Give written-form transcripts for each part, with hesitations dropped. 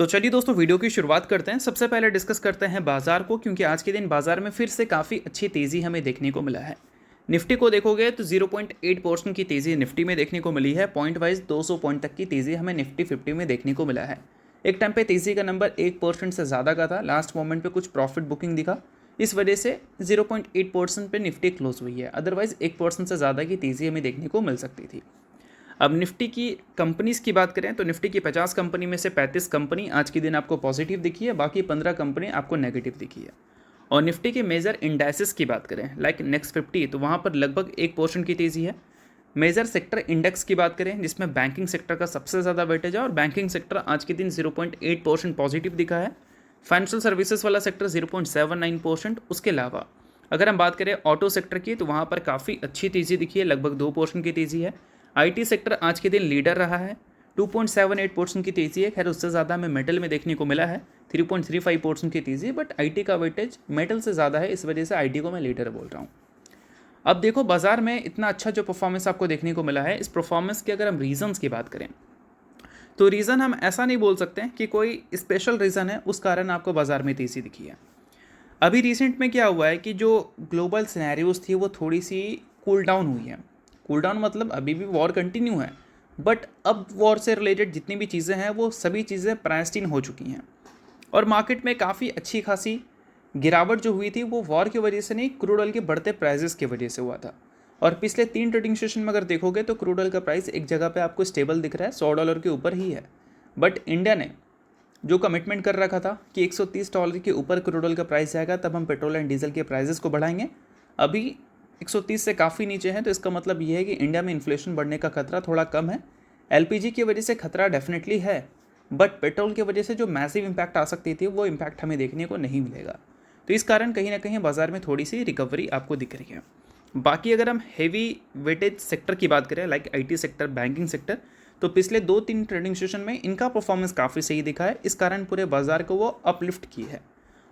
तो चलिए दोस्तों वीडियो की शुरुआत करते हैं। सबसे पहले डिस्कस करते हैं बाजार को, क्योंकि आज के दिन बाजार में फिर से काफ़ी अच्छी तेज़ी हमें देखने को मिला है। निफ्टी को देखोगे तो 0.8% की तेज़ी निफ्टी में देखने को मिली है। पॉइंट वाइज 200 पॉइंट तक की तेज़ी हमें निफ्टी 50 में देखने को मिला है। एक टाइम पे तेज़ी का नंबर 1% से ज़्यादा का था, लास्ट मोमेंट पे कुछ प्रॉफिट बुकिंग दिखा, इस वजह से 0.8% पे निफ्टी क्लोज हुई है। अदरवाइज 1% से ज़्यादा की तेज़ी हमें देखने को मिल सकती थी। अब निफ्टी की कंपनीज की बात करें तो निफ्टी की 50 कंपनी में से 35 कंपनी आज के दिन आपको पॉजिटिव दिखी है, बाकी 15 कंपनी आपको नेगेटिव दिखी है। और निफ्टी के मेजर इंडेक्सेस की बात करें लाइक नेक्स्ट 50, तो वहाँ पर लगभग 1% की तेज़ी है। मेजर सेक्टर इंडेक्स की बात करें जिसमें बैंकिंग सेक्टर का सबसे ज़्यादा वेटेज है, और बैंकिंग सेक्टर आज के दिन 0.8% पॉजिटिव दिखा है। फाइनेंशियल सर्विसेज वाला सेक्टर 0.79%। उसके अलावा अगर हम बात करें ऑटो सेक्टर की, तो वहाँ पर काफ़ी अच्छी तेज़ी दिखी है, लगभग 2% की तेज़ी है। आईटी सेक्टर आज के दिन लीडर रहा है, 2.78% की तेज़ी है। खैर उससे ज़्यादा हमें मेटल में देखने को मिला है, 3.35% की तेज़ी, बट आईटी का वेटेज मेटल से ज़्यादा है, इस वजह से आईटी को मैं लीडर बोल रहा हूँ। अब देखो बाजार में इतना अच्छा जो परफॉर्मेंस आपको देखने को मिला है, इस परफॉर्मेंस के अगर हम रीजंस की बात करें तो रीज़न हम ऐसा नहीं बोल सकते कि कोई स्पेशल रीज़न है उस कारण आपको बाजार में तेज़ी दिखी है। अभी रिसेंट में क्या हुआ है कि जो ग्लोबल सिनेरियोज थी वो थोड़ी सी कूल डाउन हुई है। कूल डाउन मतलब अभी भी वॉर कंटिन्यू है, बट अब वॉर से रिलेटेड जितनी भी चीज़ें हैं वो सभी चीज़ें प्राइस्ड इन हो चुकी हैं। और मार्केट में काफ़ी अच्छी खासी गिरावट जो हुई थी वो वॉर की वजह से नहीं, क्रूड ऑयल के बढ़ते प्राइजेस की वजह से हुआ था। और पिछले 3 ट्रेडिंग सेशन में अगर देखोगे तो क्रूड ऑयल का प्राइस एक जगह पे आपको स्टेबल दिख रहा है, $100 के ऊपर ही है। बट इंडिया ने जो कमिटमेंट कर रखा था कि $130 के ऊपर क्रूड ऑयल का प्राइस आएगा तब हम पेट्रोल एंड डीजल के प्राइसेस को बढ़ाएंगे, अभी 130 से काफ़ी नीचे है। तो इसका मतलब ये है कि इंडिया में इन्फ्लेशन बढ़ने का खतरा थोड़ा कम है। एलपीजी की वजह से खतरा डेफिनेटली है, बट पेट्रोल की वजह से जो मैसिव इम्पैक्ट आ सकती थी वो इम्पैक्ट हमें देखने को नहीं मिलेगा। तो इस कारण कहीं ना कहीं बाजार में थोड़ी सी रिकवरी आपको दिख रही है। बाकी अगर हम हेवी वेटेज सेक्टर की बात करें like IT sector, banking sector, तो पिछले 2-3 ट्रेडिंग सेशन में इनका परफॉर्मेंस काफ़ी सही दिखा है, इस कारण पूरे बाजार को वो अपलिफ्ट की है।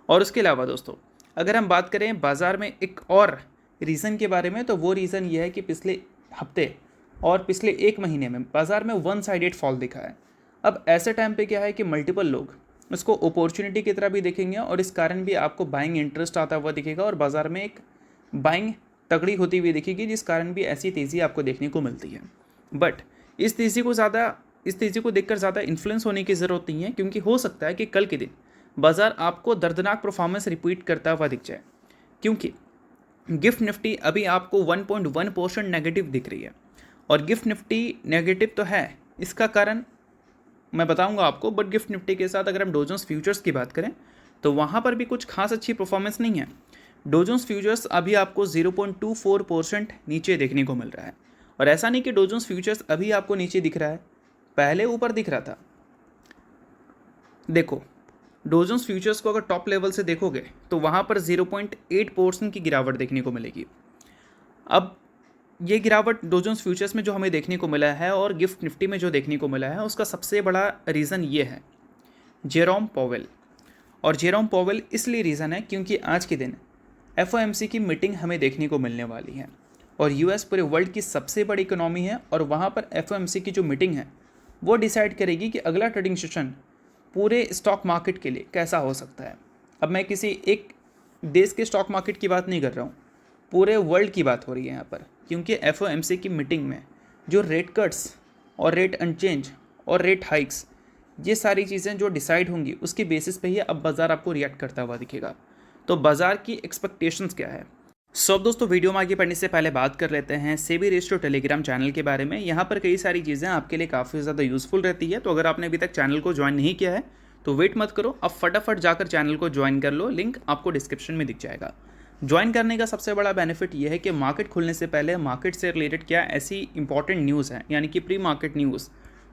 और उसके अलावा दोस्तों अगर हम बात करें बाजार में एक और रीज़न के बारे में, तो वो रीज़न ये है कि पिछले हफ्ते और पिछले 1 महीने में बाजार में वन साइडेड फॉल दिखा है। अब ऐसे टाइम पे क्या है कि मल्टीपल लोग इसको अपॉर्चुनिटी की तरह भी देखेंगे, और इस कारण भी आपको बाइंग इंटरेस्ट आता हुआ दिखेगा, और बाजार में एक बाइंग तगड़ी होती हुई दिखेगी, जिस कारण भी ऐसी तेज़ी आपको देखने को मिलती है। बट इस तेज़ी को देखकर ज़्यादा इन्फ्लुएंस होने की ज़रूरत नहीं है, क्योंकि हो सकता है कि कल के दिन बाजार आपको दर्दनाक परफॉर्मेंस रिपीट करता हुआ दिख जाए। क्योंकि गिफ्ट निफ्टी अभी आपको 1.1% नेगेटिव दिख रही है, और गिफ्ट निफ्टी नेगेटिव तो है, इसका कारण मैं बताऊंगा आपको। बट गिफ्ट निफ्टी के साथ अगर हम डो जोन्स फ्यूचर्स की बात करें तो वहाँ पर भी कुछ खास अच्छी परफॉर्मेंस नहीं है। डो जोन्स फ्यूचर्स अभी आपको 0.24% नीचे देखने को मिल रहा है। और ऐसा नहीं कि डो जोन्स फ्यूचर्स अभी आपको नीचे दिख रहा है, पहले ऊपर दिख रहा था। देखो डो जोन्स फ्यूचर्स को अगर टॉप लेवल से देखोगे तो वहाँ पर 0.8% की गिरावट देखने को मिलेगी। अब ये गिरावट डो जोन्स फ्यूचर्स में जो हमें देखने को मिला है और गिफ्ट निफ्टी में जो देखने को मिला है, उसका सबसे बड़ा रीज़न ये है जेरोम पॉवेल। और जेरोम पॉवेल इसलिए रीज़न है क्योंकि आज के दिन एफओएमसी की मीटिंग हमें देखने को मिलने वाली है, और यूएस पूरे वर्ल्ड की सबसे बड़ी इकोनॉमी है, और वहाँ पर एफओएमसी की जो मीटिंग है वो डिसाइड करेगी कि अगला ट्रेडिंग सेशन पूरे स्टॉक मार्केट के लिए कैसा हो सकता है। अब मैं किसी एक देश के स्टॉक मार्केट की बात नहीं कर रहा हूँ, पूरे वर्ल्ड की बात हो रही है यहाँ पर, क्योंकि एफओएमसी की मीटिंग में जो रेट कट्स और रेट अनचेंज और रेट हाइक्स, ये सारी चीज़ें जो डिसाइड होंगी उसके बेसिस पे ही अब बाज़ार आपको रिएक्ट करता हुआ दिखेगा। तो बाज़ार की एक्सपेक्टेशंस क्या है। अब दोस्तों वीडियो में आगे बढ़ने से पहले बात कर लेते हैं सेबी रजिस्टर्ड टेलीग्राम चैनल के बारे में। यहाँ पर कई सारी चीज़ें आपके लिए काफ़ी ज़्यादा यूज़फुल रहती है, तो अगर आपने अभी तक चैनल को ज्वाइन नहीं किया है तो वेट मत करो, अब फटाफट जाकर चैनल को ज्वाइन कर लो, लिंक आपको डिस्क्रिप्शन में दिख जाएगा। ज्वाइन करने का सबसे बड़ा बेनिफिट ये है कि मार्केट खुलने से पहले मार्केट से रिलेटेड क्या ऐसी इंपॉर्टेंट न्यूज़ है, यानी कि प्री मार्केट न्यूज़,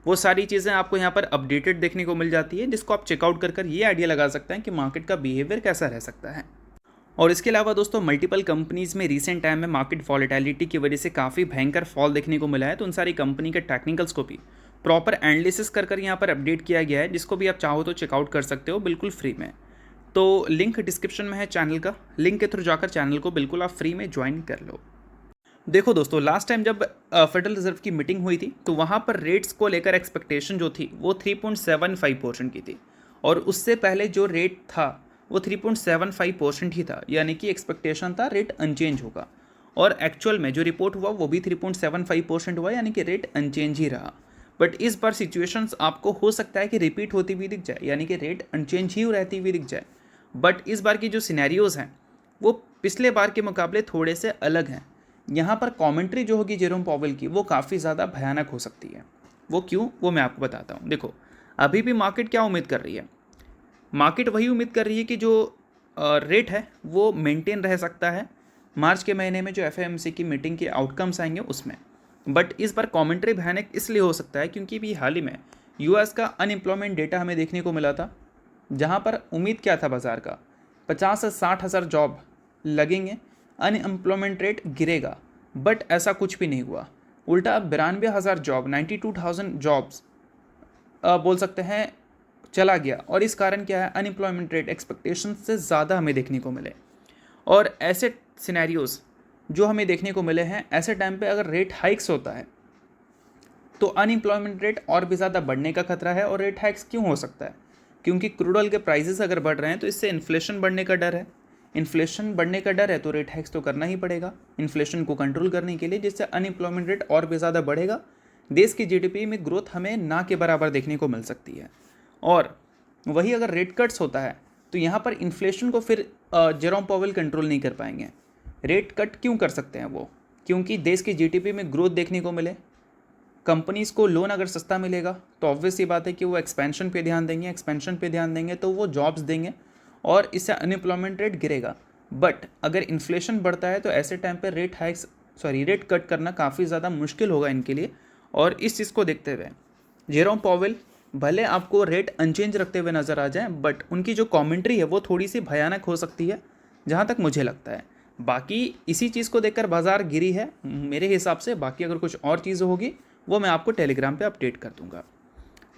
वो सारी चीज़ें आपको यहाँ पर अपडेटेड देखने को मिल जाती है, जिसको आप चेकआउट कर ये आइडिया लगा सकते हैं कि मार्केट का बिहेवियर कैसा रह सकता है। और इसके अलावा दोस्तों मल्टीपल कंपनीज़ में रिसेंट टाइम में मार्केट वॉलेटिलिटी की वजह से काफ़ी भयंकर फॉल देखने को मिला है, तो उन सारी कंपनी के टेक्निकल्स को भी प्रॉपर एनालिसिस कर यहाँ पर अपडेट किया गया है, जिसको भी आप चाहो तो चेकआउट कर सकते हो बिल्कुल फ्री में। तो लिंक डिस्क्रिप्शन में है चैनल का, लिंक के थ्रू जाकर चैनल को बिल्कुल आप फ्री में ज्वाइन कर लो। देखो दोस्तों लास्ट टाइम जब फेडरल रिजर्व की मीटिंग हुई थी तो वहाँ पर रेट्स को लेकर एक्सपेक्टेशन जो थी वो 3.75% की थी, और उससे पहले जो रेट था वो 3.75% ही था, यानी कि एक्सपेक्टेशन था रेट अनचेंज होगा, और एक्चुअल में जो रिपोर्ट हुआ वो भी 3.75% हुआ, यानी कि रेट अनचेंज ही रहा। बट इस बार सिचुएशंस आपको हो सकता है कि रिपीट होती हुई दिख जाए, यानी कि रेट अनचेंज ही रहती हुई दिख जाए। बट इस बार की जो सिनेरियोज़ हैं वो पिछले बार के मुकाबले थोड़े से अलग हैं। यहाँ पर कमेंट्री जो होगी जेरोम पॉवेल की वो काफ़ी ज़्यादा भयानक हो सकती है। वो क्यों, वो मैं आपको बताता हूँ। देखो, अभी भी मार्केट क्या उम्मीद कर रही है? मार्केट वही उम्मीद कर रही है कि जो रेट है वो मेंटेन रह सकता है मार्च के महीने में जो एफओएमसी की मीटिंग के आउटकम्स आएंगे उसमें। बट इस बार कमेंट्री भयानक इसलिए हो सकता है क्योंकि भी हाल ही में यूएस का अनएम्प्लॉयमेंट डेटा हमें देखने को मिला था, जहां पर उम्मीद क्या था बाजार का, 50 से 60 हज़ार जॉब लगेंगे, अनएम्प्लॉयमेंट रेट गिरेगा। बट ऐसा कुछ भी नहीं हुआ, उल्टा 92,000 जॉब, 92,000 जॉब्स बोल सकते हैं चला गया। और इस कारण क्या है, अनएम्प्लॉयमेंट रेट एक्सपेक्टेशन से ज़्यादा हमें देखने को मिले। और ऐसे सिनेरियोज़ जो हमें देखने को मिले हैं, ऐसे टाइम पे अगर रेट हाइक्स होता है तो अनएम्प्लॉयमेंट रेट और भी ज़्यादा बढ़ने का खतरा है। और रेट हाइक्स क्यों हो सकता है? क्योंकि क्रूड ऑयल के प्राइसेस अगर बढ़ रहे हैं तो इससे इन्फ्लेशन बढ़ने का डर है। इन्फ्लेशन बढ़ने का डर है तो रेट हाइक्स तो करना ही पड़ेगा इन्फ्लेशन को कंट्रोल करने के लिए, जिससे अनएम्प्लॉयमेंट रेट और भी ज़्यादा बढ़ेगा। देश की जीडीपी में ग्रोथ हमें ना के बराबर देखने को मिल सकती है। और वही अगर रेट कट्स होता है तो यहाँ पर इन्फ्लेशन को फिर जेरोम पॉवेल कंट्रोल नहीं कर पाएंगे। रेट कट क्यों कर सकते हैं वो? क्योंकि देश की जीडीपी में ग्रोथ देखने को मिले, कंपनीज़ को लोन अगर सस्ता मिलेगा तो ऑब्वियस ये बात है कि वो एक्सपेंशन पे ध्यान देंगे, एक्सपेंशन पे ध्यान देंगे तो वो जॉब्स देंगे और इससे अनएम्प्लॉयमेंट रेट गिरेगा। बट अगर इन्फ्लेशन बढ़ता है तो ऐसे टाइम पे रेट कट करना काफ़ी ज़्यादा मुश्किल होगा इनके लिए। और इस चीज़ को देखते हुए जेरोम पॉवेल भले आपको रेट अनचेंज रखते हुए नज़र आ जाए, बट उनकी जो कमेंट्री है वो थोड़ी सी भयानक हो सकती है जहाँ तक मुझे लगता है। बाकी इसी चीज़ को देखकर बाजार गिरी है मेरे हिसाब से। बाकी अगर कुछ और चीज़ होगी वो मैं आपको टेलीग्राम पे अपडेट कर दूंगा।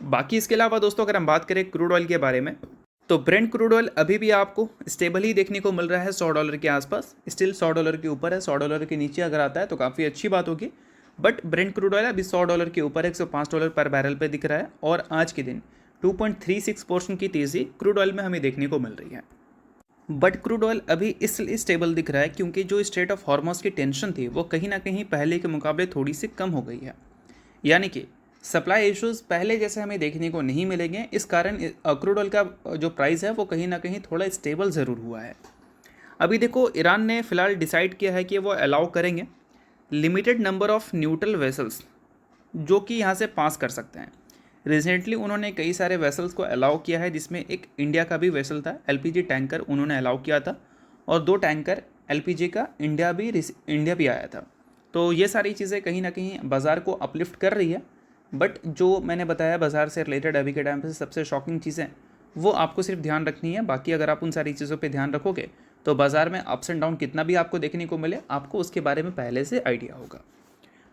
बाकी इसके अलावा दोस्तों अगर हम बात करें क्रूड ऑयल के बारे में, तो ब्रेंट क्रूड ऑयल अभी भी आपको स्टेबल ही देखने को मिल रहा है $100 के आसपास, स्टिल $100 के ऊपर है। $100 के नीचे अगर आता है तो काफ़ी अच्छी बात होगी। बट ब्रेंट क्रूड ऑयल अभी $100 के ऊपर $105 पर बैरल पे दिख रहा है। और आज के दिन 2.36% की तेज़ी क्रूड ऑयल में हमें देखने को मिल रही है। बट क्रूड ऑयल अभी इसलिए स्टेबल दिख रहा है क्योंकि जो स्ट्रेट ऑफ हॉर्मस की टेंशन थी वो कहीं ना कहीं पहले के मुकाबले थोड़ी सी कम हो गई है, यानी कि सप्लाई इश्यूज पहले जैसे हमें देखने को नहीं मिलेंगे। इस कारण क्रूड ऑयल का जो प्राइस है वो कहीं ना कहीं थोड़ा स्टेबल ज़रूर हुआ है। अभी देखो, ईरान ने फ़िलहाल डिसाइड किया है कि वो अलाउ करेंगे limited number of neutral vessels जो कि यहाँ से पास कर सकते हैं। रिसेंटली उन्होंने कई सारे वेसल्स को अलाउ किया है, जिसमें एक इंडिया का भी वेसल था, एलपीजी टैंकर उन्होंने अलाउ किया था, और 2 टैंकर एलपीजी का इंडिया भी आया था। तो ये सारी चीज़ें कहीं ना कहीं बाज़ार को अपलिफ्ट कर रही है। बट जो मैंने बताया बाज़ार से रिलेटेड अभी के टाइम पे सबसे शॉकिंग चीज़ें वो आपको सिर्फ ध्यान रखनी है। बाकी अगर आप उन सारी चीज़ों पे ध्यान रखोगे तो बाज़ार में अप्स एंड डाउन कितना भी आपको देखने को मिले, आपको उसके बारे में पहले से आइडिया होगा।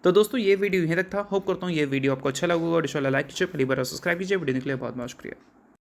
तो दोस्तों ये वीडियो यहीं तक था। होप करता हूँ ये वीडियो आपको अच्छा लगा होगा। और लाइक कीजिए, पहली बार सब्सक्राइब कीजिए। वीडियो के लिए बहुत बहुत शुक्रिया।